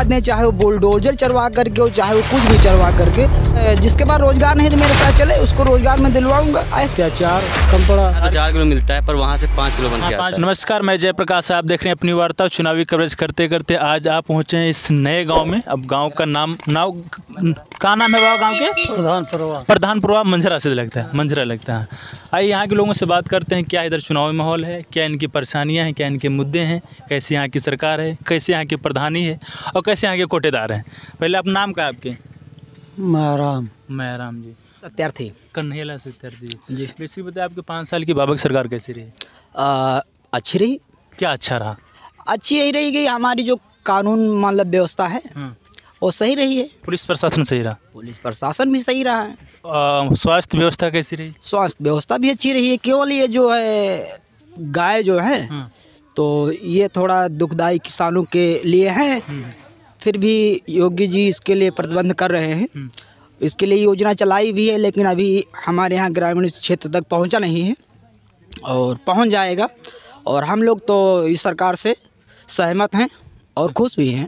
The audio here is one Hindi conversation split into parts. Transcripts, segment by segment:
दें, चाहे वो बुलडोजर चलवा करके हो, चाहे वो कुछ भी चलवा करके, जिसके पास रोजगार नहीं तो मेरे साथ चले, उसको रोजगार में दिलवाऊंगा। अत्याचार कम पड़ा, 4 किलो मिलता है पर वहाँ से 5 किलो बन के आता है। नमस्कार, मैं जयप्रकाश, आप देख रहे हैं अपनी वार्ता। चुनावी कवरेज करते करते आज आप पहुँचे हैं इस नए गांव में। अब गांव का नाम क्या नाम है बाबा गांव के? प्रधानपुरवा मंझरा से लगता है। आइए यहाँ के लोगों से बात करते हैं, क्या इधर चुनावी माहौल है, क्या इनकी परेशानियाँ हैं, क्या इनके मुद्दे हैं, कैसे यहाँ की सरकार है, कैसे यहाँ की प्रधानी है और कैसे यहाँ के कोटेदार हैं। पहले आप नाम क्या आपके? महराम जी। सत्यार्थी कन्हैया सत्यार्थी जी। बेसिक बताइए, आपके 5 साल की बाबा की सरकार कैसी रही? अच्छी रही। क्या अच्छा रहा? अच्छी यही रही कि हमारी जो कानून मतलब व्यवस्था है वो सही रही है। पुलिस प्रशासन सही रहा? पुलिस प्रशासन भी सही रहा है। स्वास्थ्य व्यवस्था कैसी रही? स्वास्थ्य व्यवस्था भी अच्छी रही है। केवल ये जो है गाय जो है तो ये थोड़ा दुखदाई किसानों के लिए है। फिर भी योगी जी इसके लिए प्रतिबंध कर रहे हैं, इसके लिए योजना चलाई भी है, लेकिन अभी हमारे यहाँ ग्रामीण क्षेत्र तक पहुँचा नहीं है और पहुँच जाएगा। और हम लोग तो इस सरकार से सहमत हैं और खुश भी हैं।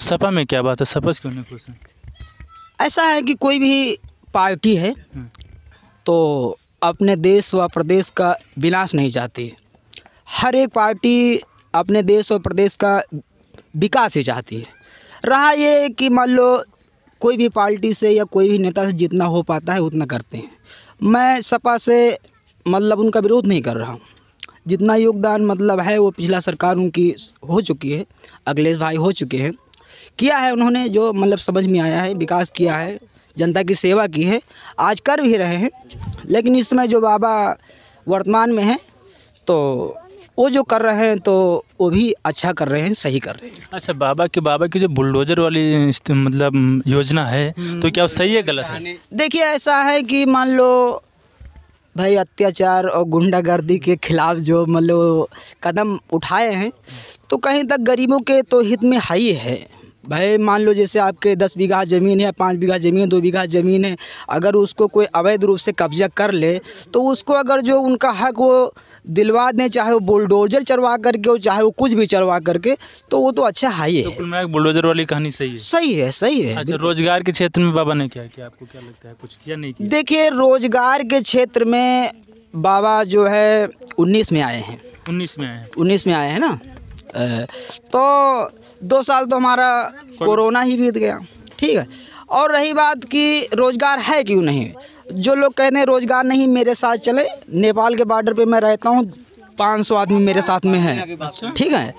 सपा में क्या बात है, सपा से क्यों नहीं खुश हैं? ऐसा है कि कोई भी पार्टी है तो अपने देश व प्रदेश का विनाश नहीं चाहती। हर एक पार्टी अपने देश और प्रदेश का विकास ही चाहती है। रहा ये कि मान लो कोई भी पार्टी से या कोई भी नेता से जितना हो पाता है उतना करते हैं। मैं सपा से मतलब उनका विरोध नहीं कर रहा हूँ। जितना योगदान मतलब है वो पिछला सरकार उनकी हो चुकी है, अखिलेश भाई हो चुके हैं, किया है उन्होंने जो मतलब समझ में आया है, विकास किया है, जनता की सेवा की है, आज कर भी रहे हैं। लेकिन इस समय जो बाबा वर्तमान में हैं तो वो जो कर रहे हैं तो वो भी अच्छा कर रहे हैं, सही कर रहे हैं। अच्छा, बाबा की जो बुलडोजर वाली मतलब योजना है तो क्या वो सही है गलत है? देखिए ऐसा है कि मान लो भाई अत्याचार और गुंडागर्दी के खिलाफ जो मतलब कदम उठाए हैं तो कहीं तक गरीबों के तो हित में हाई है। भाई मान लो जैसे आपके 10 बीघा ज़मीन है, 5 बीघा ज़मीन, 2 बीघा ज़मीन है, अगर उसको कोई अवैध रूप से कब्जा कर ले तो उसको अगर जो उनका हक वो दिलवा दें, चाहे वो बुलडोजर चलवा करके हो, चाहे वो कुछ भी चलवा करके, तो वो तो अच्छा हाई है। तो बुलडोजर वाली कहानी सही है? सही है। अच्छा, रोजगार के क्षेत्र में बाबा ने क्या किया, आपको क्या लगता है, कुछ किया नहीं किया? देखिए रोजगार के क्षेत्र में बाबा जो है 19 में आए हैं। 19 में आए हैं ना। तो 2 साल तो हमारा कोरोना ही बीत गया, ठीक है। और रही बात कि रोज़गार है क्यों नहीं, जो लोग कहते हैं रोज़गार नहीं, मेरे साथ चले। नेपाल के बॉर्डर पे मैं रहता हूँ, 500 आदमी मेरे साथ में है, ठीक है।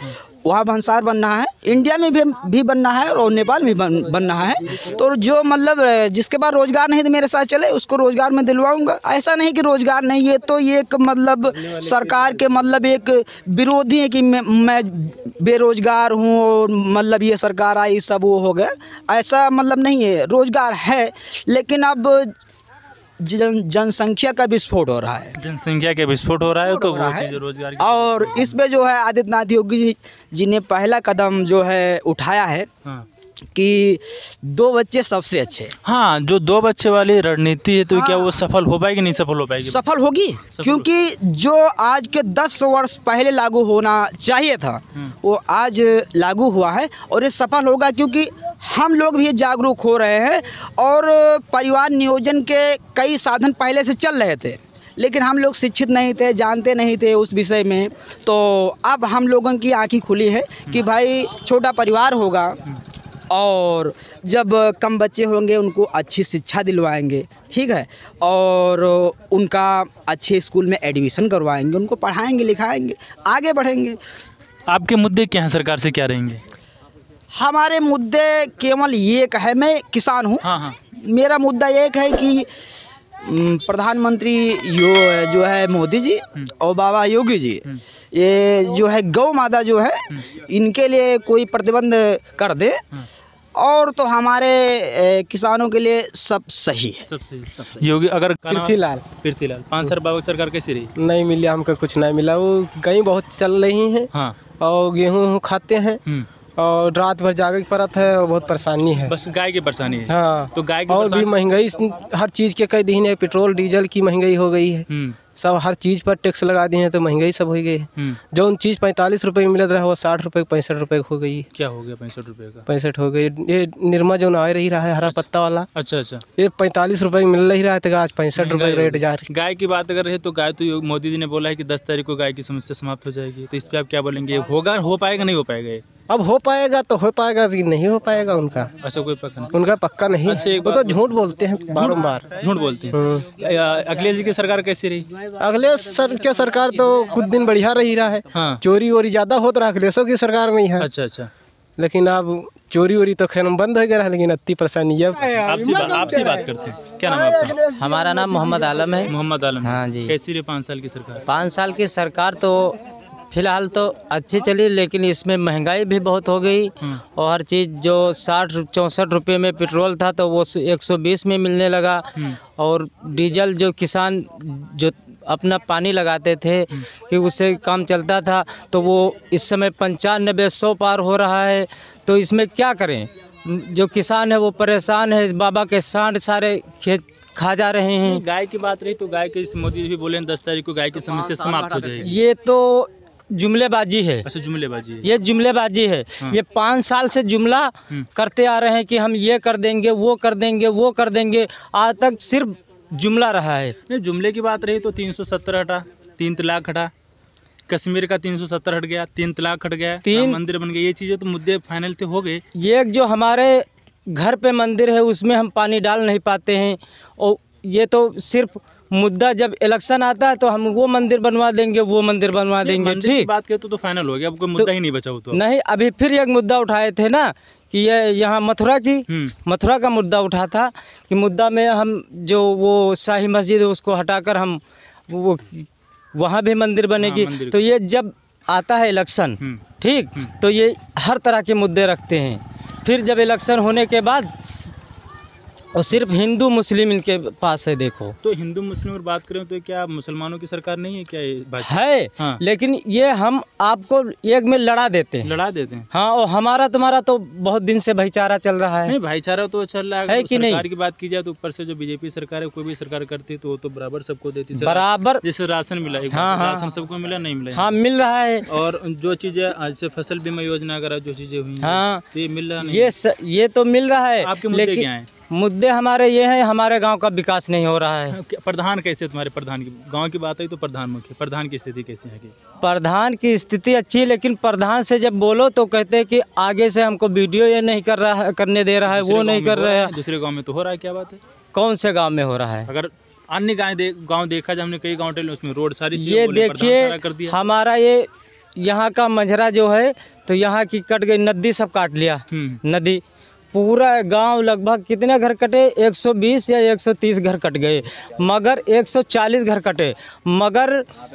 वहाँ भंसार बनना है, इंडिया में भी बनना है और नेपाल में बनना है। तो जो मतलब जिसके पास रोज़गार नहीं तो मेरे साथ चले, उसको रोज़गार में दिलवाऊंगा। ऐसा नहीं कि रोज़गार नहीं है तो ये एक मतलब सरकार के मतलब एक विरोधी है कि मैं बेरोज़गार हूँ और मतलब ये सरकार आई सब वो हो गया, ऐसा मतलब नहीं है। रोज़गार है लेकिन अब जनसंख्या का विस्फोट हो रहा है। जनसंख्या के विस्फोट हो रहा है तो रोजगार और इसमें जो है आदित्यनाथ योगी जी ने पहला कदम जो है उठाया है कि 2 बच्चे सबसे अच्छे। हाँ, जो 2 बच्चे वाली रणनीति है तो क्या वो सफल हो पाएगी, नहीं सफल हो पाएगी? सफल होगी, क्योंकि जो आज के 10 वर्ष पहले लागू होना चाहिए था वो आज लागू हुआ है और ये सफल होगा, क्योंकि हम लोग भी जागरूक हो रहे हैं। और परिवार नियोजन के कई साधन पहले से चल रहे थे लेकिन हम लोग शिक्षित नहीं थे, जानते नहीं थे उस विषय में। तो अब हम लोगों की आँखें खुली है कि भाई छोटा परिवार होगा और जब कम बच्चे होंगे उनको अच्छी शिक्षा दिलवाएंगे, ठीक है, और उनका अच्छे स्कूल में एडमिशन करवाएंगे, उनको पढ़ाएंगे लिखाएंगे, आगे बढ़ेंगे। आपके मुद्दे क्या हैं, सरकार से क्या रहेंगे? हमारे मुद्दे केवल एक है, मैं किसान हूँ। हाँ। मेरा मुद्दा एक है कि प्रधानमंत्री जो है मोदी जी और बाबा योगी जी, ये जो है गौ माता जो है इनके लिए कोई प्रतिबंध कर दे और तो हमारे किसानों के लिए सब सही है। सब सही। योगी अगर पृथ्वीलाल 5 साल बाबा सरकार कैसी रही? नहीं मिला, हमको कुछ नहीं मिला। वो कहीं बहुत चल रही हैं और गेहूँ खाते हैं और रात भर जागे पड़त है और बहुत परेशानी है। बस गाय की परेशानी है। हाँ, तो गाय की और भी महंगाई हर चीज़ के कई दिन है, पेट्रोल डीजल की महंगाई हो गई है। सब हर चीज़ पर टैक्स लगा दिए हैं, तो महंगाई सब हो गई। जो उन चीज़ 45 रुपये में मिल रहा है वो 60 रुपये 65 रुपये हो गई। क्या हो गया 65 रुपये का? 65 हो गई। ये निरमा जो आ रही रहा है हरा पत्ता वाला, अच्छा, ये 45 रुपये में मिल रहा है, तो आज 65 रुपये रेट जा रही। गाय की बात अगर है तो गाय तो मोदी जी ने बोला है कि 10 तारीख को गाय की समस्या समाप्त हो जाएगी, तो इस पर आप क्या बोलेंगे? होगा, हो पाएगा, नहीं हो पाएगा? अब हो पाएगा तो हो पाएगा, नहीं हो पाएगा उनका। अच्छा, कोई पक्का नहीं? उनका पक्का नहीं। अच्छा, वो तो झूठ बोलते हैं, बार झूठ बोलते हैं। अखिलेश जी की सरकार कैसी रही? अखिलेश सर की सरकार तो कुछ दिन बढ़िया रही रहा है। हाँ। चोरी वोरी ज्यादा होता रहा अखिलेशों की सरकार में ही है। अच्छा। लेकिन अब चोरी वोरी तो खैर बंद हो गया, लेकिन इतनी परेशानी अब। आपसे बात करते हैं। क्या नाम है आपका? हमारा नाम मोहम्मद आलम है। मोहम्मद आलम। हाँ जी। कैसी रही 5 साल की सरकार? 5 साल की सरकार तो फिलहाल तो अच्छी चली, लेकिन इसमें महंगाई भी बहुत हो गई और हर चीज़ जो 60-64 रुपये में पेट्रोल था तो वो 120 में मिलने लगा। और डीजल जो किसान जो अपना पानी लगाते थे कि उससे काम चलता था, तो वो इस समय 95-100 पार हो रहा है। तो इसमें क्या करें? जो किसान है वो परेशान है, इस बाबा के सांड सारे खेत खा जा रहे हैं। गाय की बात रही तो गाय के मोदी भी बोले 10 तारीख को गाय की समस्या समाप्त हो जाएगी। ये तो जुमलेबाजी है। अच्छा, जुमलेबाजी है। ये जुमलेबाजी है। ये 5 साल से जुमला करते आ रहे हैं कि हम ये कर देंगे, वो कर देंगे, वो कर देंगे। आज तक सिर्फ जुमला रहा है। नहीं, जुमले की बात रही तो 370 हटा, 3 तलाक हटा, कश्मीर का 370 हट गया, 3 तलाक हट गया, 3 मंदिर बन गए। ये चीज़ें तो मुद्दे फाइनल थे, हो गए। ये जो हमारे घर पे मंदिर है उसमें हम पानी डाल नहीं पाते हैं, और ये तो सिर्फ मुद्दा जब इलेक्शन आता है तो हम वो मंदिर बनवा देंगे, वो मंदिर बनवा देंगे। ठीक, बात करते तो फाइनल हो गया, अब कोई मुद्दा ही नहीं बचा। तो नहीं, अभी फिर एक मुद्दा उठाए थे ना कि ये यहाँ मथुरा का मुद्दा उठा था कि मुद्दा में हम जो वो शाही मस्जिद है उसको हटाकर हम वो वहाँ भी मंदिर बनेगी। तो ये जब आता है इलेक्शन, ठीक, तो ये हर तरह के मुद्दे रखते हैं। फिर जब इलेक्शन होने के बाद और सिर्फ हिंदू मुस्लिम इनके पास है। देखो तो हिंदू मुस्लिम और बात करें तो क्या मुसलमानों की सरकार नहीं है क्या? ये बात है। हाँ। लेकिन ये हम आपको एक में लड़ा देते हैं। हाँ, और हमारा तुम्हारा तो बहुत दिन से भाईचारा चल रहा है। नहीं, भाईचारा तो चल रहा है कि नहीं? सरकार की बात की जाए तो ऊपर से जो बीजेपी सरकार है, कोई भी सरकार करती है तो वो तो बराबर सबको देती है, बराबर। जैसे राशन मिला, राशन सबको मिला, नहीं मिला? हाँ, मिल रहा है। और जो चीजें आज से फसल बीमा योजना वगैरह जो चीजें हुई, हाँ, ये मिल रहा नहीं? ये तो मिल रहा है। आपके मुद्दे क्या है? मुद्दे हमारे ये हैं, हमारे गांव का विकास नहीं हो रहा है। प्रधान कैसे? तुम्हारे प्रधान की गांव की बात आई तो प्रधान मुख्य, प्रधान की स्थिति कैसी है? प्रधान की स्थिति अच्छी है, लेकिन प्रधान से जब बोलो तो कहते हैं कि आगे से हमको वीडियो ये नहीं कर रहा है, करने दे रहा है, वो नहीं कर रहा है। दूसरे गाँव में तो हो रहा है, क्या बात है? कौन से गाँव में हो रहा है? अगर अन्य गाँव देखा जाए, हमने कई गाँव टेले उसमें रोड सारी ये देखिए, हमारा ये यहाँ का मंझरा जो है तो यहाँ की कट गई, नदी सब काट लिया। नदी पूरा गांव लगभग कितने घर कटे? 120 या 130 घर कट गए, मगर 140 घर कटे। मगर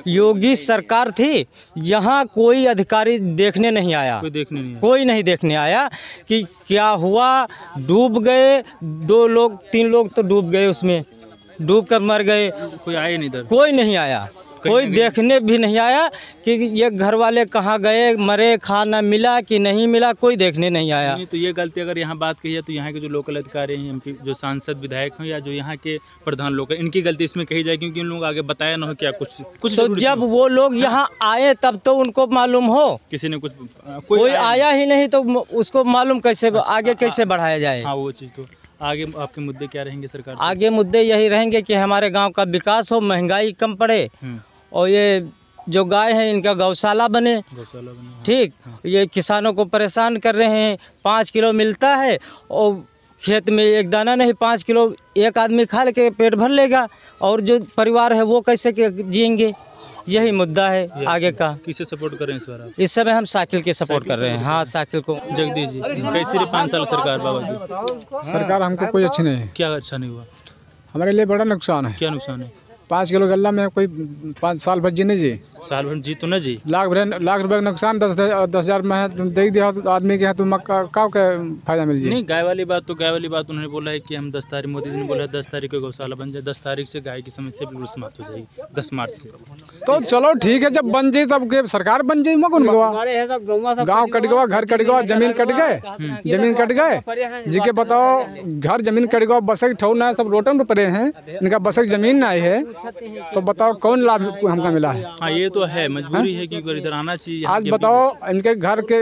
योगी सरकार थी, यहाँ कोई अधिकारी देखने नहीं आया। कोई नहीं देखने आया कि क्या हुआ। डूब गए 2 लोग 3 लोग तो डूब गए, उसमें डूब कर मर गए। कोई आया नहीं, कोई नहीं आया, कोई देखने भी नहीं आया कि ये घर वाले कहाँ गए, मरे, खाना मिला कि नहीं मिला, कोई देखने नहीं आया। नहीं, तो ये गलती अगर यहाँ बात कही है तो यहाँ के जो लोकल अधिकारी हैं, एमपी जो सांसद विधायक हैं या जो यहाँ के प्रधान लोग हैं, इनकी गलती इसमें कही जाए, क्योंकि उन लोग आगे बताया ना हो क्या कुछ। तो जब वो लोग यहाँ आए तब तो उनको मालूम हो। किसी ने कोई आया ही नहीं तो उसको मालूम कैसे, आगे कैसे बढ़ाया जाए? हाँ, वो चीज़ तो। आगे आपके मुद्दे क्या रहेंगे सरकार? आगे मुद्दे यही रहेंगे कि हमारे गांव का विकास हो, महंगाई कम पड़े, और ये जो गाय है इनका गौशाला बने। ठीक, ये किसानों को परेशान कर रहे हैं। 5 किलो मिलता है और खेत में एक दाना नहीं, 5 किलो एक आदमी खा लेके पेट भर लेगा, और जो परिवार है वो कैसे जिएंगे? यही मुद्दा है आगे का। किसे सपोर्ट कर रहे हैं इस बार? इस समय हम साइकिल के सपोर्ट कर रहे हैं। हाँ, साइकिल को। जगदीश जी, कैसी रही 5 साल सरकार बाबा की? सरकार हमको कोई अच्छी नहीं है। क्या अच्छा नहीं हुआ? हमारे लिए बड़ा नुकसान है। क्या नुकसान है? 5 किलो गल्ला में कोई 5 साल बच जी नहीं जी। साल भर जी तो न जी लाख रुपए का नुकसान 10,000 में दे दिया तो आदमी के यहाँ तो का फायदा मिल जाए। नहीं गाय वाली बात उन्होंने बोला है कि हम 10 तारीख मोदी जी ने बोला 10 तारीख को गौशाला बन जाए, 10 तारीख से गाय की समस्या बिल्कुल समाप्त हो जाएगी 10 मार्च से। तो चलो ठीक है, जब बन जाए तब सरकार बन जाए, मगन गाँव कट गया, घर कट गया, जमीन कट गए जी के बताओ, घर जमीन कट गया, बस ठो ना सब रोटन पे पड़े हैं, इनका बस जमीन नहीं है, तो बताओ कौन लाभ हमका मिला है। हाँ ये तो है, मजबूरी है कि इधर आना चाहिए। आज बताओ इनके घर के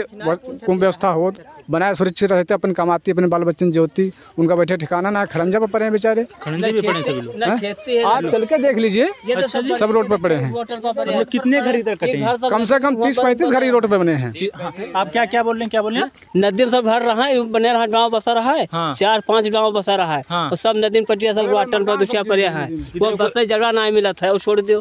व्यवस्था हो बनाए, सुरक्षित रहते, अपन कमाती, अपने बाल बच्चन जोती, उनका बैठे ठिकाना ना, खड़ंजा पर पड़े हैं बेचारे, खड़ंजे भी पड़े सभी लोग। आज चल के देख लीजिए, सब रोड पर पड़े हैं। कितने घर इधर कटे हैं? कम से कम 30-35 घर रोड पे बने हैं। आप क्या बोल रहे हैं? नदी सब भर रहा है, बने रहा गाँव बसा रहा है, 4-5 गाँव बसा रहा है, और सब नदी में कटिया सब वाटन पर दुचिया पड़े हैं, वो बस जगह नहीं मिला था, वो छोड़ दो।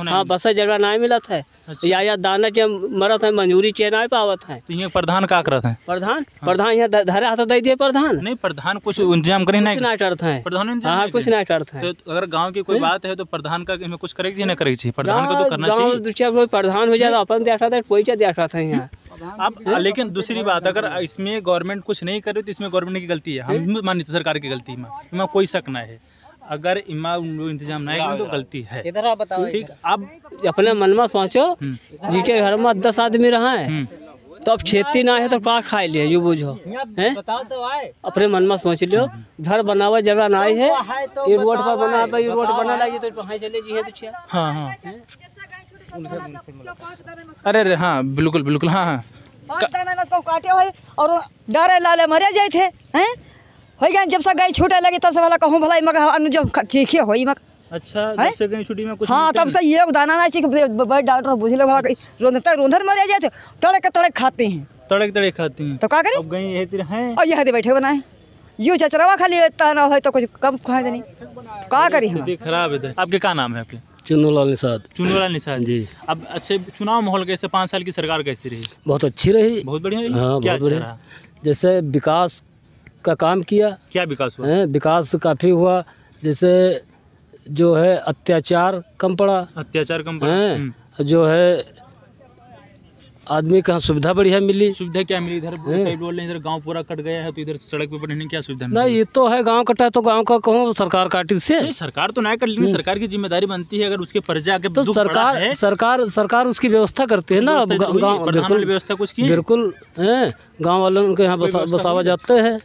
हाँ बस जगह नहीं मिला था, या दाना के मरत है, मंजूरी चाहिए नहीं पावत है। तो ये प्रधान का करत है? प्रधान यहाँ धरे हाथ दे दिए, प्रधान नहीं, प्रधान कुछ इंतजाम करे नहीं करते हैं, प्रधान हाँ कुछ नहीं करते हैं। तो अगर गांव की कोई बात है तो प्रधान का कुछ करेगी ना करेगी, प्रधान का तो करना चाहिए। दुचिया प्रधान हो जाए अपन देखा था, कोई देखा था यहाँ। अब लेकिन दूसरी बात, अगर इसमें गवर्नमेंट कुछ नहीं करे तो इसमें गवर्नमेंट की गलती है, हम मानते सरकार की गलती है, कोई शक ना है। अगर इंतजाम नहीं करें तो गलती है। इधर बताओ, ठीक, अब अपने मन में सोचो, जीते घर में 10 आदमी रहा है, तो अब खेती ना है तो क्या खाए लिए, यू बुझो है, अपने मन में सोच लो, घर बनावा जगह ना है, ये रोड पर बना, ये रोड बना लगी तो वहाँ चले जी है तो। हाँ अरे हाँ बिल्कुल हाँ काटे हुए और डरे लाले मरे जाए थे हैं, हो गया जब से गाय छूटे लगी तब से वाला कहूँ भलाई मगर जो चीखे होई मग। अच्छा जब से गई छुट्टी में कुछ हाँ तब से ये दाना ना चाहिए, बड़े डॉक्टर बुझ लो रोंधर मरे जाए थे, तड़क खाते हैं, तड़क खाते हैं, तो क्या करें, अब गई हैं और ये बैठे बनाए, यूँ चचरवा खाली ना हो तो कुछ कम खाए नहीं, क्या करी हम। खराब है। आपके क्या नाम है? आपके चुनूलाल निषाद जी। अब अच्छे चुनाव माहौल कैसे, 5 साल की सरकार कैसी रही? बहुत अच्छी रही, बहुत बढ़िया रही। हाँ, क्या बहुत अच्छा रहा? जैसे विकास का काम किया। क्या विकास हुआ? विकास काफ़ी हुआ, जैसे जो है अत्याचार कम पड़ा, जो है आदमी का सुविधा बढ़िया मिली। सुविधा क्या मिली? इधर कई बोल रहे हैं इधर गांव पूरा कट गया है, तो इधर सड़क पे बढ़ने क्या सुविधा मिली? नहीं ये तो है, गांव कटा तो गांव का कहूँ सरकार काटी से। नहीं, सरकार तो नहीं कर, लेकिन सरकार की जिम्मेदारी बनती है, अगर उसके प्रजा के तो सरकार उसकी व्यवस्था करती है ना। गाँव व्यवस्था कुछ की बिल्कुल है, गाँव वालों के यहाँ बसावा जाते हैं।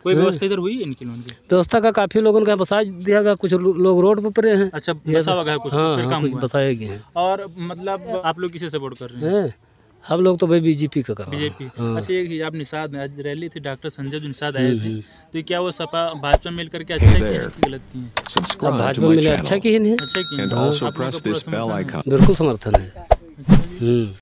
कोई व्यवस्था इधर हुई इनकी व्यवस्था का काफी लोगों का बसा दिया गया, कुछ लोग रोड पर पड़े हैं। अच्छा बसा गया कुछ? हाँ, कुछ बसाए गए हैं। और मतलब आप लोग किसे सपोर्ट कर रहे हैं? हम लोग तो भाई बीजेपी का कर रहे हैं। बीजेपी। अच्छा एक आप निषाद आज रैली थी, डॉक्टर संजय निषाद आए थे, तो क्या वो सपा भाजपा मिल करके अच्छा किया गलत किया? भाजपा मिले अच्छा की नहीं, अच्छा किया, बिल्कुल समर्थन है।